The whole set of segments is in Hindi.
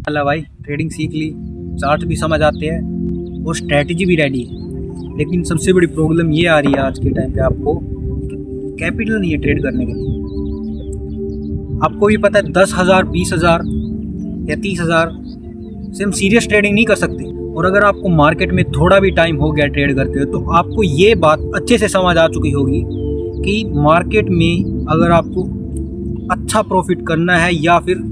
अल्लाह भाई, ट्रेडिंग सीख ली, चार्ट भी समझ आते हैं और स्ट्रैटेजी भी रेडी है। लेकिन सबसे बड़ी प्रॉब्लम ये आ रही है आज के टाइम पे आपको, कैपिटल नहीं है ट्रेड करने के लिए। आपको भी पता है 10,000, 20,000 या 30,000 से हम सीरियस ट्रेडिंग नहीं कर सकते। और अगर आपको मार्केट में थोड़ा भी टाइम हो गया ट्रेड करते हुए, तो आपको ये बात अच्छे से समझ आ चुकी होगी कि मार्केट में अगर आपको अच्छा प्रॉफिट करना है या फिर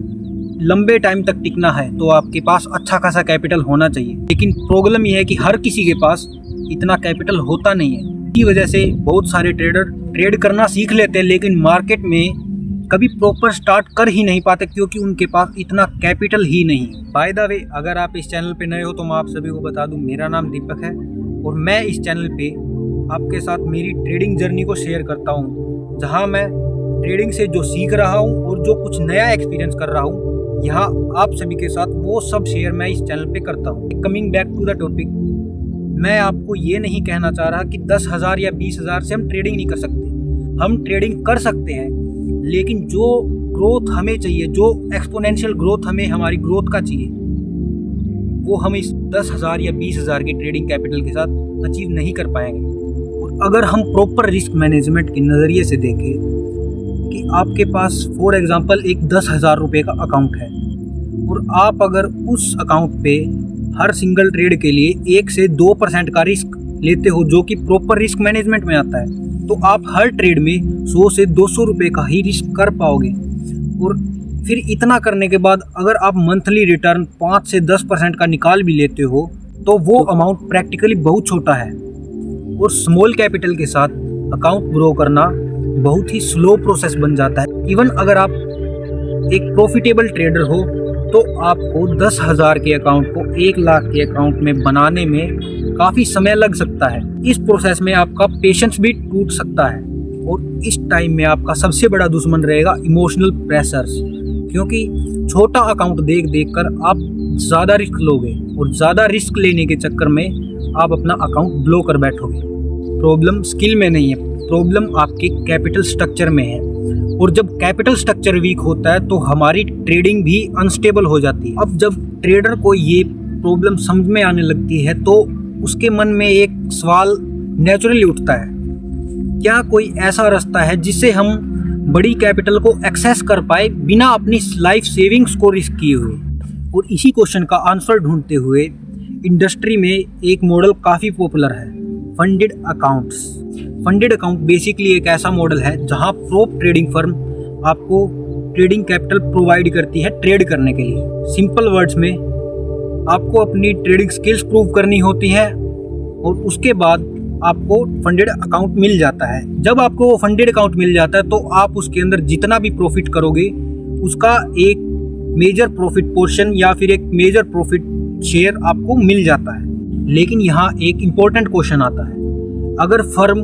लंबे टाइम तक टिकना है तो आपके पास अच्छा खासा कैपिटल होना चाहिए। लेकिन प्रॉब्लम यह है कि हर किसी के पास इतना कैपिटल होता नहीं है। इसी वजह से बहुत सारे ट्रेडर ट्रेड करना सीख लेते हैं लेकिन मार्केट में कभी प्रॉपर स्टार्ट कर ही नहीं पाते क्योंकि उनके पास इतना कैपिटल ही नहीं है। बाय द वे, अगर आप इस चैनल पे नए हो तो मैं आप सभी को बता दूं, मेरा नाम दीपक है और मैं इस चैनल पे आपके साथ मेरी ट्रेडिंग जर्नी को शेयर करता हूं, जहां मैं ट्रेडिंग से जो सीख रहा हूं और जो कुछ नया एक्सपीरियंस कर रहा हूं, यहाँ आप सभी के साथ वो सब शेयर मैं इस चैनल पे करता हूँ। Coming back to the topic, मैं आपको ये नहीं कहना चाह रहा कि 10,000 या 20,000 से हम ट्रेडिंग नहीं कर सकते। हम ट्रेडिंग कर सकते हैं, लेकिन जो ग्रोथ हमें चाहिए, जो एक्सपोनेंशियल ग्रोथ हमें हमारी ग्रोथ का चाहिए, वो हम इस 10,000 या 20,000 के ट्रेडिंग कैपिटल के साथ अचीव नहीं कर पाएंगे। और अगर हम प्रॉपर रिस्क मैनेजमेंट के नज़रिए से देखें कि आपके पास फॉर एग्जांपल एक 10,000 रुपये का अकाउंट है और आप अगर उस अकाउंट पे हर सिंगल ट्रेड के लिए 1 से 2% का रिस्क लेते हो, जो कि प्रॉपर रिस्क मैनेजमेंट में आता है, तो आप हर ट्रेड में 100 से 200 रुपये का ही रिस्क कर पाओगे। और फिर इतना करने के बाद अगर आप मंथली रिटर्न 5 से 10% का निकाल भी लेते हो तो वो अमाउंट प्रैक्टिकली बहुत छोटा है। और स्मॉल कैपिटल के साथ अकाउंट ग्रो करना बहुत ही स्लो प्रोसेस बन जाता है। इवन अगर आप एक प्रॉफिटेबल ट्रेडर हो तो आपको 10,000 के अकाउंट को 1 लाख के अकाउंट में बनाने में काफ़ी समय लग सकता है। इस प्रोसेस में आपका पेशेंस भी टूट सकता है और इस टाइम में आपका सबसे बड़ा दुश्मन रहेगा इमोशनल प्रेशर्स, क्योंकि छोटा अकाउंट देख देख कर आप ज़्यादा रिस्क लोगे और ज़्यादा रिस्क लेने के चक्कर में आप अपना अकाउंट ब्लो कर बैठोगे। प्रॉब्लम स्किल में नहीं है, प्रॉब्लम आपके कैपिटल स्ट्रक्चर में है। और जब कैपिटल स्ट्रक्चर वीक होता है तो हमारी ट्रेडिंग भी अनस्टेबल हो जाती है। अब जब ट्रेडर को ये प्रॉब्लम समझ में आने लगती है तो उसके मन में एक सवाल नेचुरली उठता है, क्या कोई ऐसा रास्ता है जिससे हम बड़ी कैपिटल को एक्सेस कर पाए बिना अपनी लाइफ सेविंग्स को रिस्क किए हुए। और इसी क्वेश्चन का आंसर ढूंढते हुए इंडस्ट्री में एक मॉडल काफ़ी पॉपुलर है, funded accounts. Funded account basically एक ऐसा मॉडल है जहां प्रोप ट्रेडिंग फर्म आपको ट्रेडिंग कैपिटल प्रोवाइड करती है ट्रेड करने के लिए। सिंपल वर्ड्स में आपको अपनी ट्रेडिंग स्किल्स प्रूव करनी होती है और उसके बाद आपको फंडेड अकाउंट मिल जाता है। जब आपको वो फंडेड अकाउंट मिल जाता है तो आप उसके अंदर जितना भी प्रॉफिट करोगे उसका एक मेजर प्रॉफिट पोर्शन या फिर एक मेजर प्रॉफिट शेयर आपको मिल जाता है। लेकिन यहाँ एक इम्पोर्टेंट क्वेश्चन आता है, अगर फर्म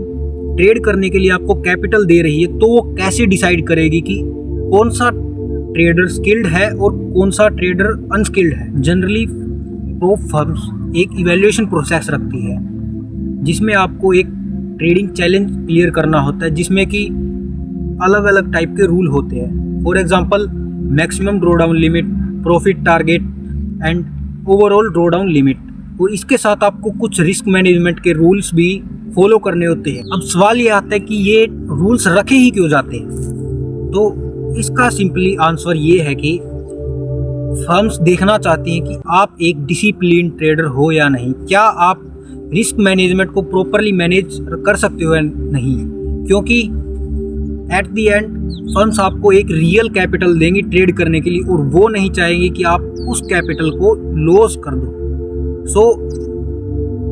ट्रेड करने के लिए आपको कैपिटल दे रही है तो वो कैसे डिसाइड करेगी कि कौन सा ट्रेडर स्किल्ड है और कौन सा ट्रेडर अनस्किल्ड है। जनरली प्रोप फर्म्स एक इवैल्यूएशन प्रोसेस रखती है जिसमें आपको एक ट्रेडिंग चैलेंज क्लियर करना होता है, जिसमें कि अलग अलग टाइप के रूल होते हैं। For example maximum drawdown limit, profit target and overall drawdown limit. और इसके साथ आपको कुछ रिस्क मैनेजमेंट के रूल्स भी फॉलो करने होते हैं। अब सवाल ये आता है कि ये रूल्स रखे ही क्यों जाते हैं? तो इसका सिंपली आंसर ये है कि फर्म्स देखना चाहती हैं कि आप एक डिसिप्लिन ट्रेडर हो या नहीं, क्या आप रिस्क मैनेजमेंट को प्रॉपरली मैनेज कर सकते हो या नहीं। क्योंकि एट द एंड फर्म्स आपको एक रियल कैपिटल देंगी ट्रेड करने के लिए और वो नहीं चाहेंगे कि आप उस कैपिटल को लॉस कर दो। सो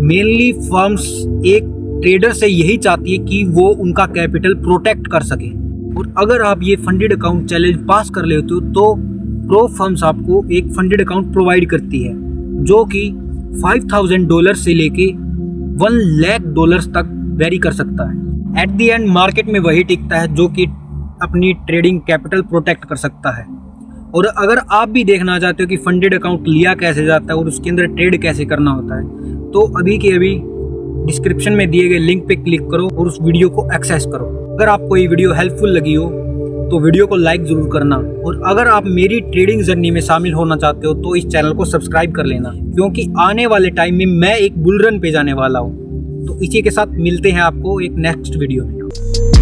मेनली फर्म्स एक ट्रेडर से यही चाहती है कि वो उनका कैपिटल प्रोटेक्ट कर सके। और अगर आप ये फंडेड अकाउंट चैलेंज पास कर लेते हो तो प्रो फर्म्स आपको एक फंडेड अकाउंट प्रोवाइड करती है जो कि $5,000 से लेके $1,00,000 तक वेरी कर सकता है। एट द एंड मार्केट में वही टिकता है जो कि अपनी ट्रेडिंग कैपिटल प्रोटेक्ट कर सकता है। और अगर आप भी देखना चाहते हो कि फंडेड अकाउंट लिया कैसे जाता है और उसके अंदर ट्रेड कैसे करना होता है तो अभी के अभी डिस्क्रिप्शन में दिए गए लिंक पे क्लिक करो और उस वीडियो को एक्सेस करो। अगर आपको ये वीडियो हेल्पफुल लगी हो तो वीडियो को लाइक ज़रूर करना। और अगर आप मेरी ट्रेडिंग जर्नी में शामिल होना चाहते हो तो इस चैनल को सब्सक्राइब कर लेना, क्योंकि आने वाले टाइम में मैं एक बुल रन पे जाने वाला हूँ। तो इसी के साथ मिलते हैं आपको एक नेक्स्ट वीडियो में।